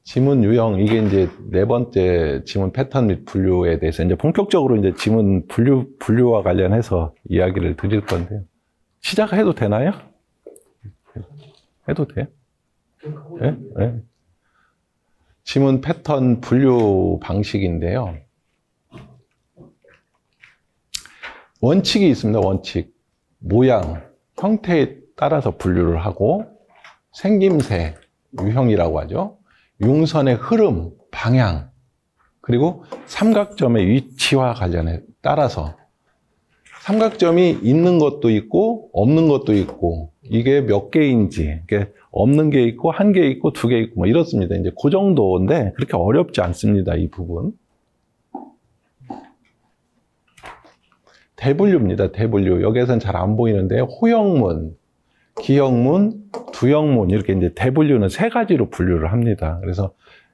지문 유형, 이게 이제 네 번째 지문 패턴 및 분류에 대해서 이제 본격적으로 이제 지문 분류와 관련해서 이야기를 드릴 건데요. 시작해도 되나요? 해도 돼요? 네? 네. 지문 패턴 분류 방식인데요. 원칙이 있습니다. 원칙. 모양, 형태에 따라서 분류를 하고, 생김새, 유형이라고 하죠. 융선의 흐름, 방향, 그리고 삼각점의 위치와 관련해 따라서 삼각점이 있는 것도 있고 없는 것도 있고, 이게 몇 개인지, 이게 없는 게 있고 한 개 있고 두 개 있고 뭐 이렇습니다. 이제 그 정도인데 그렇게 어렵지 않습니다. 이 부분. 대분류입니다. 대분류. 여기에서는 잘 안 보이는데 호형문, 기형문, 두형문, 이렇게 이제 대분류는 세 가지로 분류를 합니다. 그래서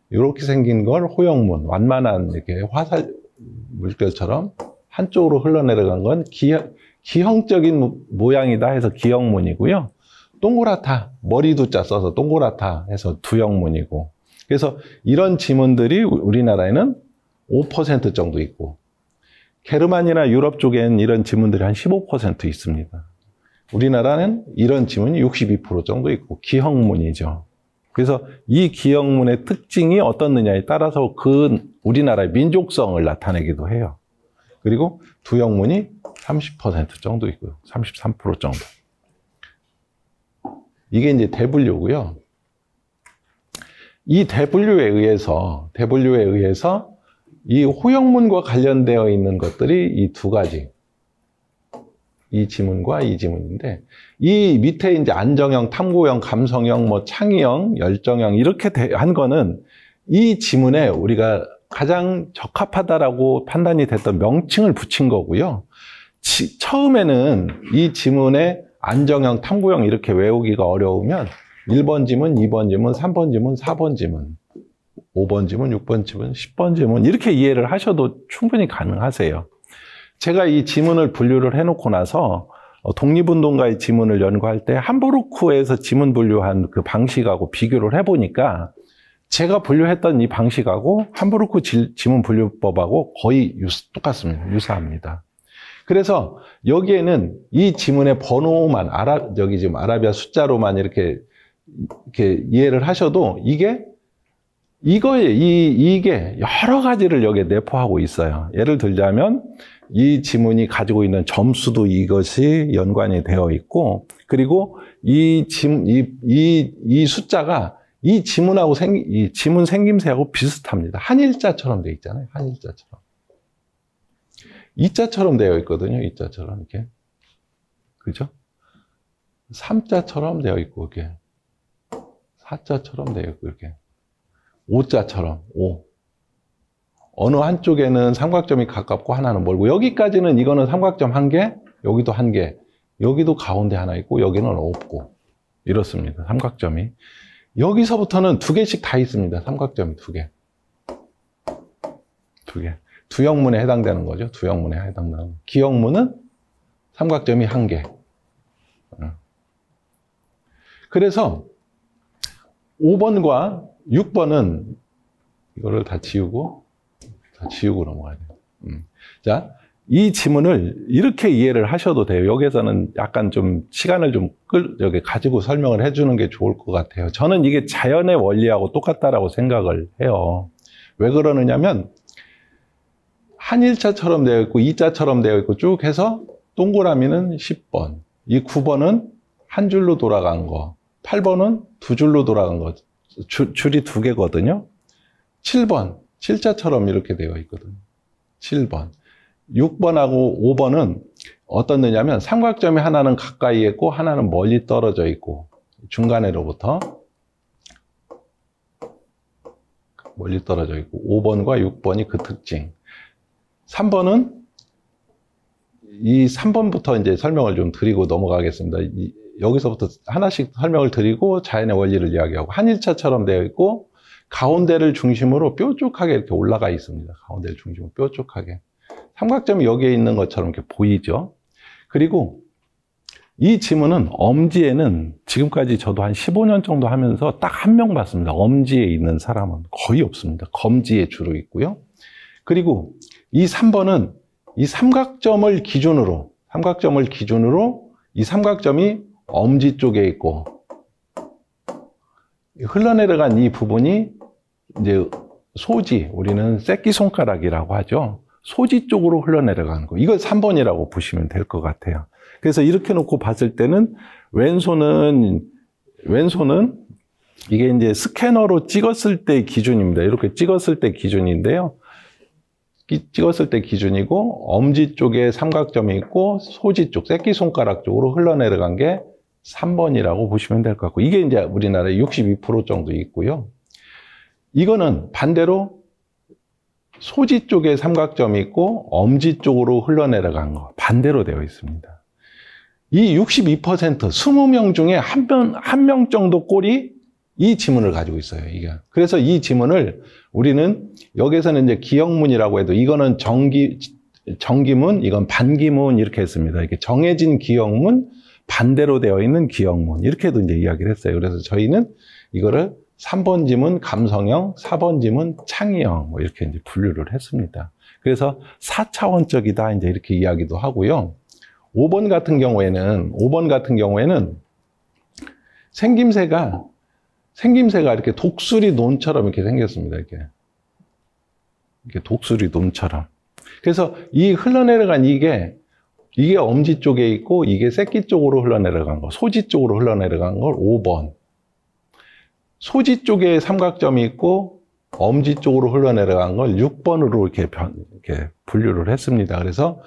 이렇게 생긴 걸 호형문, 완만한 이렇게 화살 물결처럼 한쪽으로 흘러내려간 건 기형적인 모양이다 해서 기형문이고요. 동그랗다, 머리 두자 써서 동그랗다 해서 두형문이고. 그래서 이런 지문들이 우리나라에는 5% 정도 있고, 게르만이나 유럽 쪽엔 이런 지문들이 한 15% 있습니다. 우리나라는 이런 지문이 62% 정도 있고, 기형문이죠. 그래서 이 기형문의 특징이 어떻느냐에 따라서 그 우리나라의 민족성을 나타내기도 해요. 그리고 두형문이 30% 정도 있고요. 33% 정도. 이게 이제 대분류고요. 이 대분류에 의해서 이 호형문과 관련되어 있는 것들이 이 두 가지. 이 지문과 이 지문인데, 이 밑에 이제 안정형, 탐구형, 감성형, 뭐 창의형, 열정형 이렇게 한 거는 이 지문에 우리가 가장 적합하다라고 판단이 됐던 명칭을 붙인 거고요. 처음에는 이 지문에 안정형, 탐구형 이렇게 외우기가 어려우면 1번 지문, 2번 지문, 3번 지문, 4번 지문, 5번 지문, 6번 지문, 10번 지문 이렇게 이해를 하셔도 충분히 가능하세요. 제가 이 지문을 분류를 해놓고 나서 독립운동가의 지문을 연구할 때 함부르크에서 지문 분류한 그 방식하고 비교를 해보니까 제가 분류했던 이 방식하고 함부르크 지문 분류법하고 거의 똑같습니다. 유사합니다. 그래서 여기에는 이 지문의 번호만 여기 지금 아라비아 숫자로만 이렇게 이해를 하셔도 이게 여러 가지를 여기에 내포하고 있어요. 예를 들자면 이 지문이 가지고 있는 점수도 이것이 연관이 되어 있고, 그리고 이 숫자가 이 지문하고 이 지문 생김새하고 비슷합니다. 한일자처럼 되어 있잖아요. 한일자처럼. 이자처럼 되어 있거든요. 이자처럼 이렇게. 그죠? 삼자처럼 되어 있고, 이렇게. 사자처럼 되어 있고, 이렇게. 오자처럼, 오. 어느 한쪽에는 삼각점이 가깝고 하나는 멀고, 여기까지는 이거는 삼각점 한 개, 여기도 한 개, 여기도 가운데 하나 있고, 여기는 없고. 이렇습니다. 삼각점이. 여기서부터는 두 개씩 다 있습니다. 삼각점이 두 개. 두 개. 두형문에 해당되는 거죠. 두형문에 해당되는. 기형문은 삼각점이 한 개. 그래서 5번과 6번은 이거를 다 지우고 넘어가야 돼요. 자, 이 지문을 이렇게 이해를 하셔도 돼요. 여기에서는 약간 좀 시간을 좀 여기 가지고 설명을 해주는 게 좋을 것 같아요. 저는 이게 자연의 원리하고 똑같다라고 생각을 해요. 왜 그러느냐면 한일자처럼 되어 있고 이자처럼 되어 있고 쭉 해서 동그라미는 10번, 이 9번은 한 줄로 돌아간 거, 8번은 두 줄로 돌아간 거, 줄이 두 개거든요. 7번, 7자처럼 이렇게 되어 있거든요. 7번. 6번하고 5번은 어떻느냐면 삼각점이 하나는 가까이 있고 하나는 멀리 떨어져 있고, 중간으로부터 멀리 떨어져 있고, 5번과 6번이 그 특징. 3번은 이 3번부터 이제 설명을 좀 드리고 넘어가겠습니다. 여기서부터 하나씩 설명을 드리고 자연의 원리를 이야기하고, 한일차처럼 되어 있고 가운데를 중심으로 뾰족하게 이렇게 올라가 있습니다. 가운데를 중심으로 뾰족하게. 삼각점이 여기에 있는 것처럼 이렇게 보이죠. 그리고 이 지문은 엄지에는 지금까지 저도 한 15년 정도 하면서 딱 한 명 봤습니다. 엄지에 있는 사람은 거의 없습니다. 검지에 주로 있고요. 그리고 이 3번은 이 삼각점을 기준으로 이 삼각점이 엄지 쪽에 있고 흘러내려간 이 부분이 이제 소지, 우리는 새끼손가락이라고 하죠. 소지 쪽으로 흘러내려가는 거. 이걸 3번이라고 보시면 될 것 같아요. 그래서 이렇게 놓고 봤을 때는 왼손은 이게 이제 스캐너로 찍었을 때 기준입니다. 이렇게 찍었을 때 기준인데요. 찍었을 때 기준이고 엄지 쪽에 삼각점이 있고 소지 쪽, 새끼손가락 쪽으로 흘러내려간 게 3번이라고 보시면 될 것 같고 이게 이제 우리나라에 62% 정도 있고요. 이거는 반대로 소지 쪽에 삼각점이 있고 엄지 쪽으로 흘러내려간 거 반대로 되어 있습니다. 이 62%, 20명 중에 한 명 정도 꼴이 이 지문을 가지고 있어요, 이게. 그래서 이 지문을 우리는 여기서는 이제 기역문이라고 해도 이거는 정기문, 이건 반기문 이렇게 했습니다. 이렇게 정해진 기역문, 반대로 되어 있는 기역문 이렇게도 이제 이야기를 했어요. 그래서 저희는 이거를 3번 지문 감성형, 4번 지문 창의형 뭐 이렇게 이제 분류를 했습니다. 그래서 4차원적이다 이제 이렇게 이야기도 하고요. 5번 같은 경우에는 생김새가 이렇게 독수리 논처럼 이렇게 생겼습니다. 이렇게 독수리 논처럼. 그래서 이 흘러내려간 이게 엄지 쪽에 있고 이게 새끼 쪽으로 흘러내려간 거, 소지 쪽으로 흘러내려간 걸 5번. 소지 쪽에 삼각점이 있고 엄지 쪽으로 흘러내려간 걸 6번으로 이렇게 분류를 했습니다. 그래서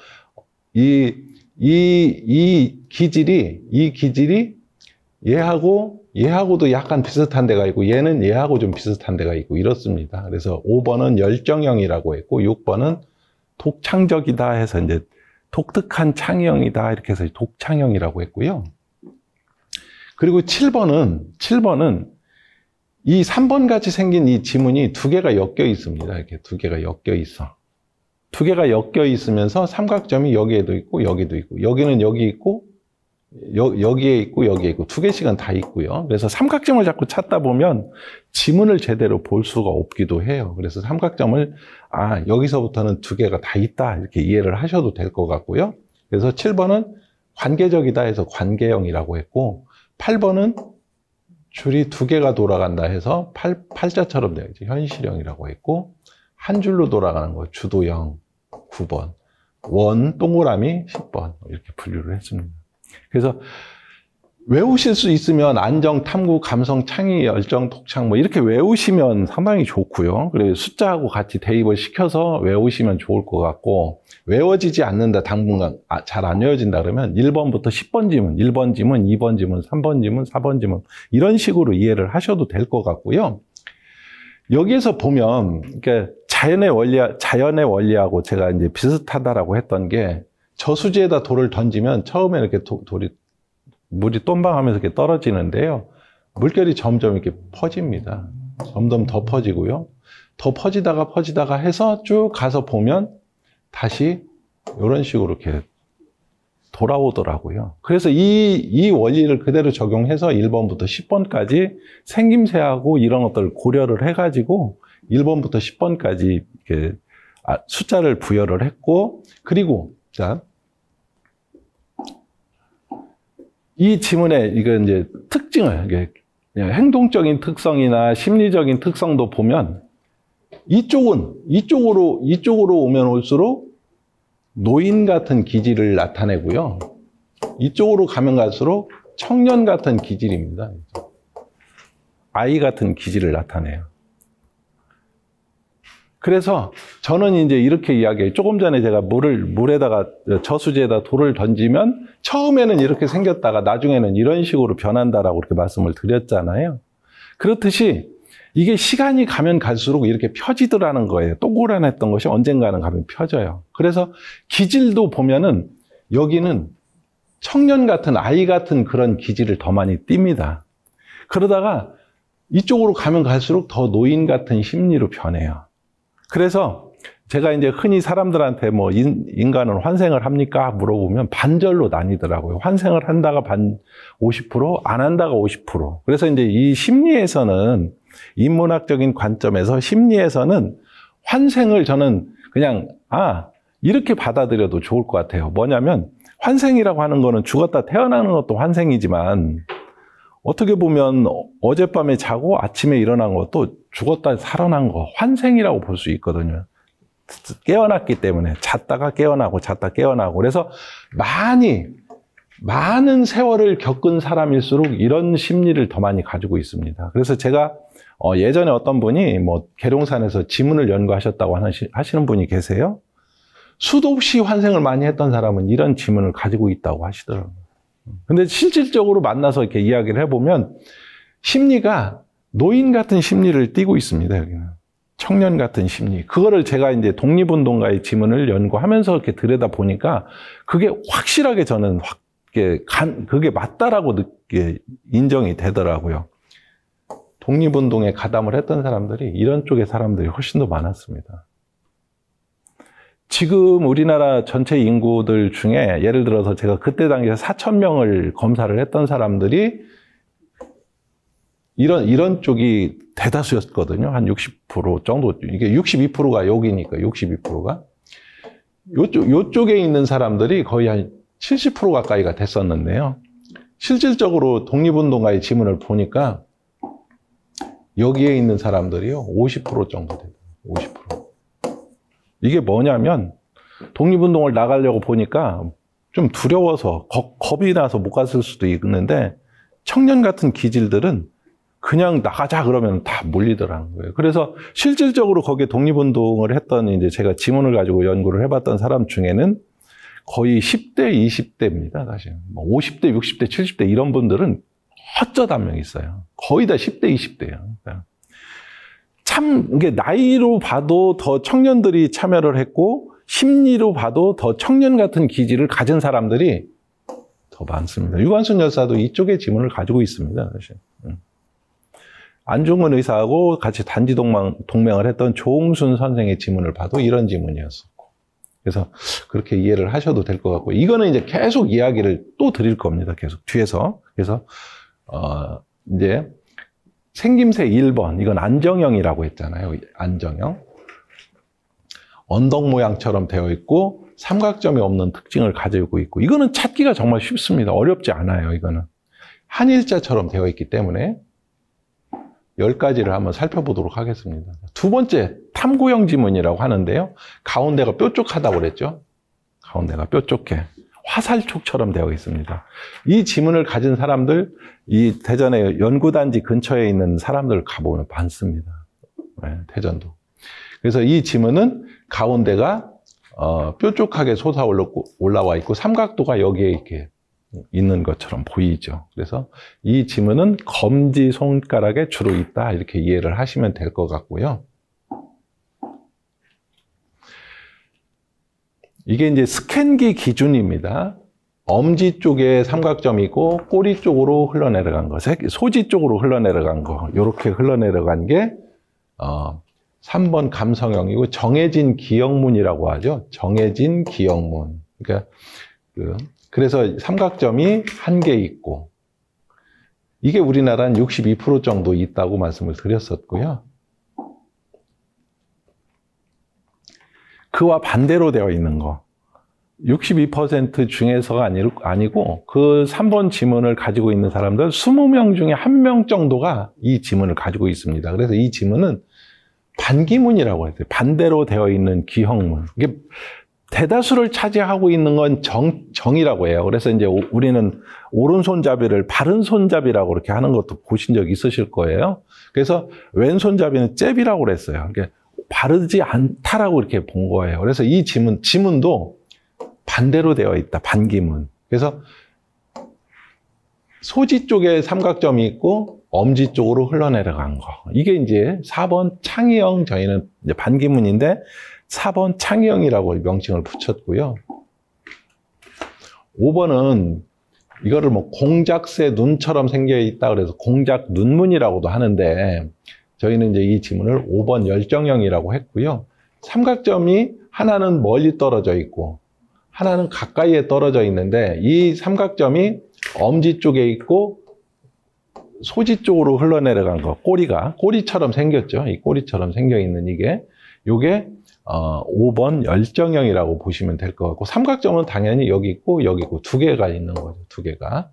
이 기질이 얘하고도 약간 비슷한 데가 있고 얘는 얘하고 좀 비슷한 데가 있고 이렇습니다. 그래서 5번은 열정형이라고 했고 6번은 독창적이다 해서 이제 독특한 창의형이다 이렇게 해서 독창형이라고 했고요. 그리고 7번은 이 3번 같이 생긴 이 지문이 두 개가 엮여 있습니다. 이렇게 두 개가 엮여 있어. 두 개가 엮여 있으면서 삼각점이 여기에도 있고 여기도 있고 여기는 여기 있고 여기에 있고 여기에 있고 두 개씩은 다 있고요. 그래서 삼각점을 자꾸 찾다 보면 지문을 제대로 볼 수가 없기도 해요. 그래서 삼각점을 여기서부터는 두 개가 다 있다 이렇게 이해를 하셔도 될 것 같고요. 그래서 7번은 관계적이다 해서 관계형이라고 했고 8번은 줄이 두 개가 돌아간다 해서 팔자처럼 되어 있죠. 현실형이라고 했고 한 줄로 돌아가는 거 주도형 9번, 원, 동그라미 10번 이렇게 분류를 했습니다. 그래서 외우실 수 있으면 안정, 탐구, 감성, 창의, 열정, 독창 뭐 이렇게 외우시면 상당히 좋고요. 그리고 숫자하고 같이 대입을 시켜서 외우시면 좋을 것 같고 외워지지 않는다, 당분간 잘 안 외워진다 그러면 1번부터 10번 지문, 1번 지문, 2번 지문, 3번 지문, 4번 지문 이런 식으로 이해를 하셔도 될 것 같고요. 여기에서 보면 그러니까 자연의 원리하고 제가 이제 비슷하다라고 했던 게 저수지에다 돌을 던지면 처음에 이렇게 물이 똠방하면서 이렇게 떨어지는데요. 물결이 점점 이렇게 퍼집니다. 점점 더 퍼지고요. 더 퍼지다가 해서 쭉 가서 보면 다시 이런 식으로 이렇게 돌아오더라고요. 그래서 이 원리를 그대로 적용해서 1번부터 10번까지 생김새하고 이런 것들을 고려를 해가지고 1번부터 10번까지 이렇게 숫자를 부여를 했고, 그리고 자, 이 지문의 이건 이제 특징을 그냥 행동적인 특성이나 심리적인 특성도 보면 이쪽으로 오면 올수록 노인 같은 기질을 나타내고요. 이쪽으로 가면 갈수록 청년 같은 기질입니다. 아이 같은 기질을 나타내요. 그래서 저는 이제 이렇게 이야기해요. 조금 전에 제가 물에다가 저수지에다 돌을 던지면 처음에는 이렇게 생겼다가 나중에는 이런 식으로 변한다라고 이렇게 말씀을 드렸잖아요. 그렇듯이 이게 시간이 가면 갈수록 이렇게 펴지더라는 거예요. 동그란했던 것이 언젠가는 가면 펴져요. 그래서 기질도 보면은 여기는 청년 같은 아이 같은 그런 기질을 더 많이 띱니다. 그러다가 이쪽으로 가면 갈수록 더 노인 같은 심리로 변해요. 그래서 제가 이제 흔히 사람들한테 뭐 인간은 환생을 합니까? 물어보면 반절로 나뉘더라고요. 환생을 한다가 50%, 안 한다가 50%. 그래서 이제 이 심리에서는, 인문학적인 관점에서 심리에서는 환생을 저는 그냥, 이렇게 받아들여도 좋을 것 같아요. 뭐냐면, 환생이라고 하는 거는 죽었다 태어나는 것도 환생이지만, 어떻게 보면 어젯밤에 자고 아침에 일어난 것도 죽었다 살아난 거, 환생이라고 볼 수 있거든요. 깨어났기 때문에 잤다가 깨어나고 잤다 깨어나고. 그래서 많은 세월을 겪은 사람일수록 이런 심리를 더 많이 가지고 있습니다. 그래서 제가 예전에 어떤 분이 뭐 계룡산에서 지문을 연구하셨다고 하시는 분이 계세요. 수도 없이 환생을 많이 했던 사람은 이런 지문을 가지고 있다고 하시더라고요. 근데 실질적으로 만나서 이렇게 이야기를 해보면 심리가 노인 같은 심리를 띠고 있습니다, 여기는. 청년 같은 심리. 그거를 제가 이제 독립운동가의 지문을 연구하면서 이렇게 들여다 보니까 그게 확실하게 저는 그게 맞다라고 인정이 되더라고요. 독립운동에 가담을 했던 사람들이 이런 쪽의 사람들이 훨씬 더 많았습니다. 지금 우리나라 전체 인구들 중에 예를 들어서 제가 그때 당시에 4,000명을 검사를 했던 사람들이 이런 쪽이 대다수였거든요. 한 60% 정도. 이게 62%가 여기니까 62%가. 요쪽에 있는 사람들이 거의 한 70% 가까이가 됐었는데요. 실질적으로 독립운동가의 지문을 보니까 여기에 있는 사람들이요. 50% 정도 돼요. 50%. 이게 뭐냐면 독립운동을 나가려고 보니까 좀 두려워서 겁이 나서 못 갔을 수도 있는데 청년 같은 기질들은 그냥 나가자 그러면 다 몰리더라는 거예요. 그래서 실질적으로 거기에 독립운동을 했던 이제 제가 지문을 가지고 연구를 해봤던 사람 중에는 거의 10대, 20대입니다. 사실. 50대, 60대, 70대 이런 분들은 어쩌다 한 명 있어요. 거의 다 10대, 20대예요. 참 이게 나이로 봐도 더 청년들이 참여를 했고 심리로 봐도 더 청년 같은 기질을 가진 사람들이 더 많습니다. 유관순 여사도 이쪽의 지문을 가지고 있습니다. 사실. 안중근 의사하고 같이 단지 동맹을 했던 조홍순 선생의 지문을 봐도 이런 지문이었었고. 그래서 그렇게 이해를 하셔도 될 것 같고, 이거는 이제 계속 이야기를 또 드릴 겁니다. 계속 뒤에서. 그래서, 이제 생김새 1번, 이건 안정형이라고 했잖아요. 안정형. 언덕 모양처럼 되어 있고, 삼각점이 없는 특징을 가지고 있고, 이거는 찾기가 정말 쉽습니다. 어렵지 않아요, 이거는. 한일자처럼 되어 있기 때문에. 10가지를 한번 살펴보도록 하겠습니다. 두 번째, 탐구형 지문이라고 하는데요. 가운데가 뾰족하다고 그랬죠. 가운데가 뾰족해. 화살촉처럼 되어 있습니다. 이 지문을 가진 사람들, 이 대전의 연구단지 근처에 있는 사람들 가보면 많습니다. 네, 대전도. 그래서 이 지문은 가운데가 뾰족하게 솟아올라와 있고 삼각도가 여기에 이렇게 있는 것처럼 보이죠. 그래서 이 지문은 검지 손가락에 주로 있다 이렇게 이해를 하시면 될 것 같고요. 이게 이제 스캔기 기준입니다. 엄지 쪽에 삼각점이 있고 꼬리 쪽으로 흘러내려간 거, 소지 쪽으로 흘러내려간 거, 이렇게 흘러내려간 게 3번 감성형이고 정해진 기역문이라고 하죠. 정해진 기역문. 그러니까 그래서 삼각점이 한 개 있고, 이게 우리나라는 62% 정도 있다고 말씀을 드렸었고요. 그와 반대로 되어 있는 거, 62% 중에서가 아니고 그 3번 지문을 가지고 있는 사람들 20명 중에 1명 정도가 이 지문을 가지고 있습니다. 그래서 이 지문은 반기문이라고 해요. 반대로 되어 있는 기형문. 이게 대다수를 차지하고 있는 건 정이라고 해요. 그래서 이제 우리는 오른손잡이를 바른손잡이라고 이렇게 하는 것도 보신 적 있으실 거예요. 그래서 왼손잡이는 잽이라고 그랬어요. 그러니까 바르지 않다라고 이렇게 본 거예요. 그래서 이 지문도 반대로 되어 있다. 반기문. 그래서 소지 쪽에 삼각점이 있고 엄지 쪽으로 흘러내려간 거. 이게 이제 4번 창의형, 저희는 이제 반기문인데 4번 창의형이라고 명칭을 붙였고요. 5번은 이거를 뭐 공작새 눈처럼 생겨 있다 그래서 공작 눈문이라고도 하는데 저희는 이제 이 지문을 5번 열정형이라고 했고요. 삼각점이 하나는 멀리 떨어져 있고 하나는 가까이에 떨어져 있는데 이 삼각점이 엄지 쪽에 있고 소지 쪽으로 흘러내려간 거, 꼬리처럼 생겼죠. 이 꼬리처럼 생겨 있는 요게 5번 열정형이라고 보시면 될 것 같고, 삼각점은 당연히 여기 있고 두 개가 있는 거죠. 두 개가.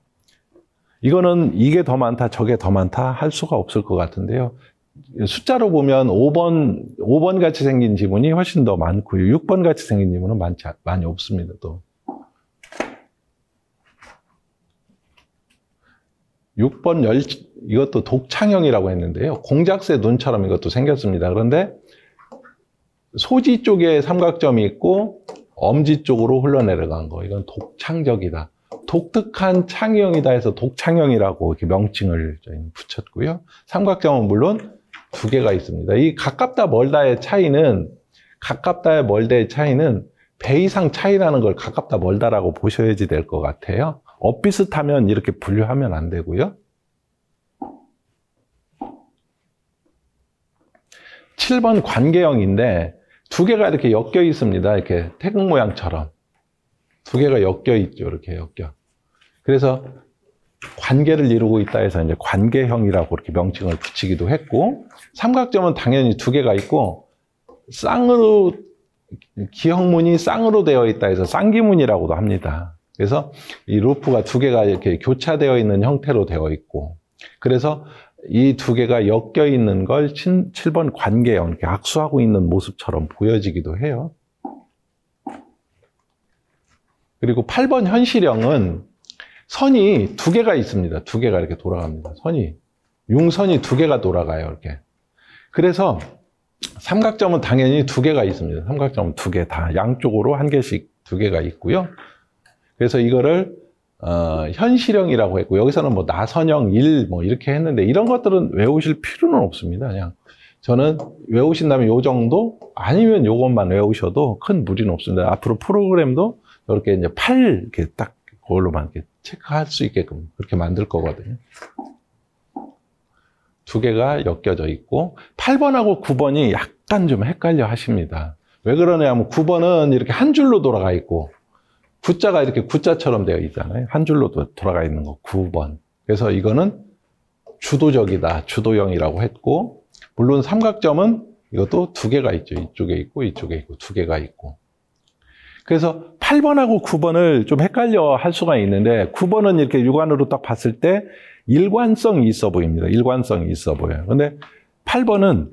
이거는 이게 더 많다, 저게 더 많다 할 수가 없을 것 같은데요. 숫자로 보면 5번 같이 생긴 지문이 훨씬 더 많고요. 6번 같이 생긴 지문은 많이 없습니다, 또. 6번 이것도 독창형이라고 했는데요. 공작새 눈처럼 이것도 생겼습니다. 그런데 소지 쪽에 삼각점이 있고 엄지 쪽으로 흘러내려간 거. 이건 독창적이다. 독특한 창형이다 해서 독창형이라고 이렇게 명칭을 붙였고요. 삼각점은 물론 두 개가 있습니다. 이 가깝다 멀다의 차이는 배 이상 차이라는 걸 가깝다 멀다라고 보셔야지 될 것 같아요. 엇비슷하면 이렇게 분류하면 안 되고요. 7번 관계형인데 두 개가 이렇게 엮여 있습니다. 이렇게 태극 모양처럼. 두 개가 엮여 있죠. 이렇게 엮여. 그래서 관계를 이루고 있다 해서 이제 관계형이라고 이렇게 명칭을 붙이기도 했고, 삼각점은 당연히 두 개가 있고, 기형문이 쌍으로 되어 있다 해서 쌍기문이라고도 합니다. 그래서 이 루프가 두 개가 이렇게 교차되어 있는 형태로 되어 있고, 그래서 이 두 개가 엮여 있는 걸 7번 관계형, 이렇게 악수하고 있는 모습처럼 보여지기도 해요. 그리고 8번 현실형은 선이 두 개가 있습니다. 두 개가 이렇게 돌아갑니다. 융선이 두 개가 돌아가요, 이렇게. 그래서 삼각점은 당연히 두 개가 있습니다. 삼각점은 두 개 다 양쪽으로 한 개씩 두 개가 있고요. 그래서 이거를 현실형이라고 했고, 여기서는 뭐 나선형, 이렇게 했는데 이런 것들은 외우실 필요는 없습니다. 그냥 저는 외우신다면 요 정도 아니면 요것만 외우셔도 큰 무리는 없습니다. 앞으로 프로그램도 이렇게 이제 이렇게 딱 그걸로만 이렇게 체크할 수 있게끔 그렇게 만들 거거든요. 두 개가 엮여져 있고 8번하고 9번이 약간 좀 헷갈려 하십니다. 왜 그러냐면 9번은 이렇게 한 줄로 돌아가 있고 구자가 이렇게 구자처럼 되어 있잖아요. 한 줄로 돌아가 있는 거 9번. 그래서 이거는 주도적이다, 주도형이라고 했고, 물론 삼각점은 이것도 두 개가 있죠. 이쪽에 있고 이쪽에 있고 두 개가 있고. 그래서 8번하고 9번을 좀 헷갈려 할 수가 있는데 9번은 이렇게 육안으로 딱 봤을 때 일관성이 있어 보입니다. 일관성이 있어 보여요. 근데 8번은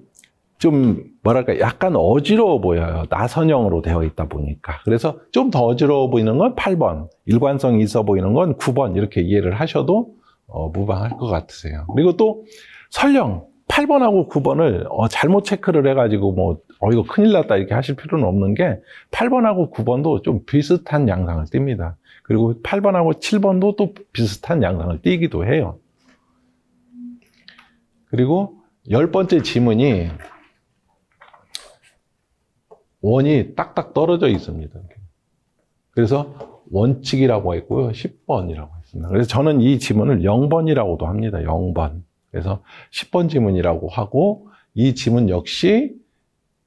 좀 뭐랄까 약간 어지러워 보여요. 나선형으로 되어 있다 보니까. 그래서 좀 더 어지러워 보이는 건 8번, 일관성이 있어 보이는 건 9번 이렇게 이해를 하셔도 무방할 것 같으세요. 그리고 또 설령 8번하고 9번을 잘못 체크를 해가지고 이거 큰일 났다 이렇게 하실 필요는 없는 게 8번하고 9번도 좀 비슷한 양상을 띱니다. 그리고 8번하고 7번도 또 비슷한 양상을 띄기도 해요. 그리고 10번째 지문이 원이 딱딱 떨어져 있습니다. 그래서 원칙이라고 했고요. 10번이라고 했습니다. 그래서 저는 이 지문을 0번이라고도 합니다. 0번. 그래서 10번 지문이라고 하고, 이 지문 역시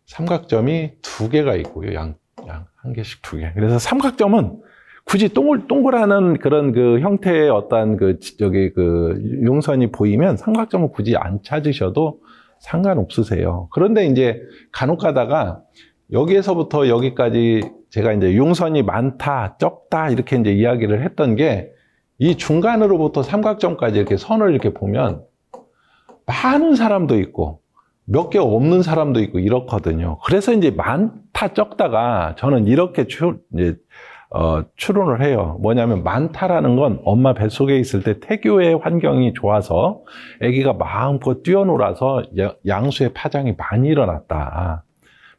삼각점이 두 개가 있고요. 한 개씩 두 개. 그래서 삼각점은 굳이 동그라는 그런 그 형태의 어떤 융선이 보이면 삼각점은 굳이 안 찾으셔도 상관없으세요. 그런데 이제 간혹 가다가 여기에서부터 여기까지 제가 이제 융선이 많다, 적다 이렇게 이제 이야기를 했던 게, 이 중간으로부터 삼각점까지 이렇게 선을 이렇게 보면 많은 사람도 있고 몇 개 없는 사람도 있고 이렇거든요. 그래서 이제 많다, 적다가 저는 이렇게 추론을 해요. 뭐냐면 많다라는 건 엄마 뱃속에 있을 때 태교의 환경이 좋아서 아기가 마음껏 뛰어놀아서 양수의 파장이 많이 일어났다.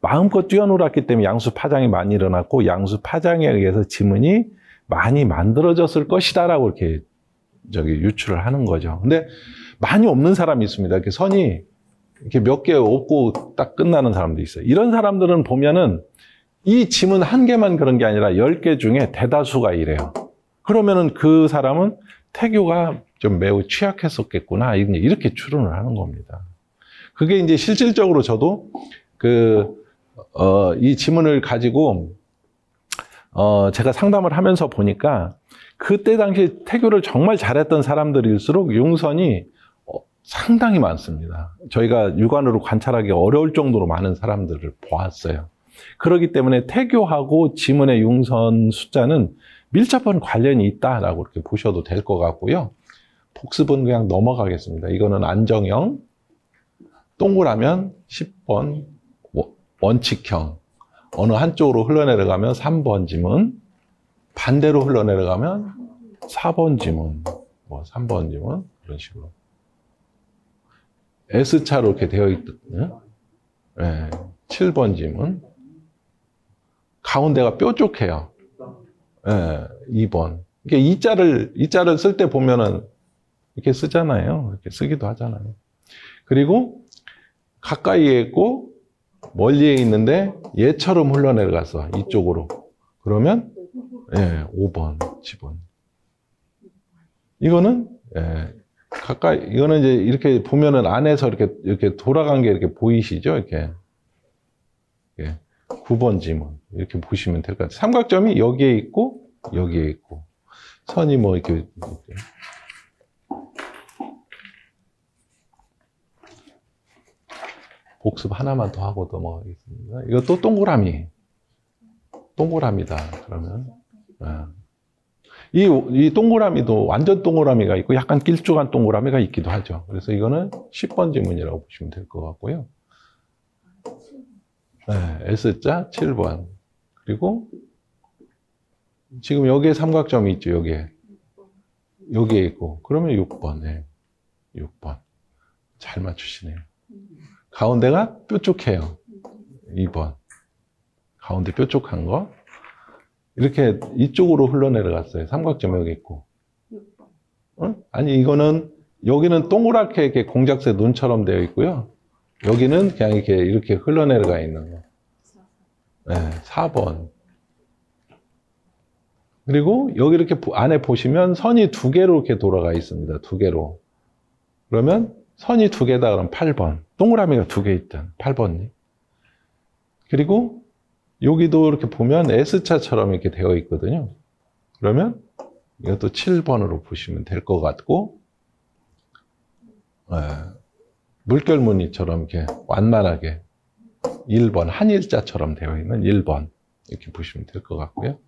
마음껏 뛰어놀았기 때문에 양수 파장이 많이 일어났고 양수 파장에 의해서 지문이 많이 만들어졌을 것이다라고 이렇게 유추를 하는 거죠. 근데 많이 없는 사람이 있습니다. 이렇게 선이 이렇게 몇 개 없고 딱 끝나는 사람도 있어요. 이런 사람들은 보면은 이 지문 한 개만 그런 게 아니라 10개 중에 대다수가 이래요. 그러면은 그 사람은 태교가 좀 매우 취약했었겠구나. 이렇게 추론을 하는 겁니다. 그게 이제 실질적으로 저도 이 지문을 가지고 제가 상담을 하면서 보니까 그때 당시 태교를 정말 잘했던 사람들일수록 융선이 상당히 많습니다. 저희가 육안으로 관찰하기 어려울 정도로 많은 사람들을 보았어요. 그렇기 때문에 태교하고 지문의 융선 숫자는 밀접한 관련이 있다라고 이렇게 보셔도 될 것 같고요. 복습은 그냥 넘어가겠습니다. 이거는 안정형, 동그라면 10번, 원칙형, 어느 한쪽으로 흘러내려가면 3번 지문, 반대로 흘러내려가면 4번 지문, 3번 지문, 이런 식으로. S자로 이렇게 되어 있거든요. 네, 7번 지문. 가운데가 뾰족해요. 네, 2번. 이게 이자를 쓸 때 보면은 이렇게 쓰잖아요. 이렇게 쓰기도 하잖아요. 그리고 가까이에 있고 멀리에 있는데 얘처럼 흘러내려갔어. 이쪽으로. 그러면 예, 5번 지문. 이거는 이거는 이제 이렇게 보면은 안에서 이렇게 돌아간 게 이렇게 보이시죠? 이렇게 9번 지문 이렇게 보시면 될 것 같아요. 삼각점이 여기에 있고 여기에 있고 선이 뭐 이렇게. 복습 하나만 더 하고 넘어가겠습니다. 이것도 동그라미다. 그러면 이 동그라미도 완전 동그라미가 있고 약간 길쭉한 동그라미가 있기도 하죠. 그래서 이거는 10번 지문이라고 보시면 될 것 같고요. S자 7번. 그리고 지금 여기에 삼각점이 있죠. 여기에 있고. 그러면 6번. 6번. 잘 맞추시네요. 가운데가 뾰족해요. 2번. 가운데 뾰족한 거. 이렇게 이쪽으로 흘러내려갔어요. 삼각점 여기 있고. 아니, 여기는 동그랗게 이렇게 공작새 눈처럼 되어 있고요. 여기는 그냥 이렇게 흘러내려가 있는 거. 4번. 그리고 여기 이렇게 안에 보시면 선이 2개로 이렇게 돌아가 있습니다. 2개로. 그러면 선이 2개다 그러면 8번. 동그라미가 2개 있던 8번이. 그리고 여기도 이렇게 보면 S자처럼 이렇게 되어 있거든요. 그러면 이것도 7번으로 보시면 될 것 같고, 물결무늬처럼 이렇게 완만하게 1번, 한일자처럼 되어 있는 1번 이렇게 보시면 될 것 같고요.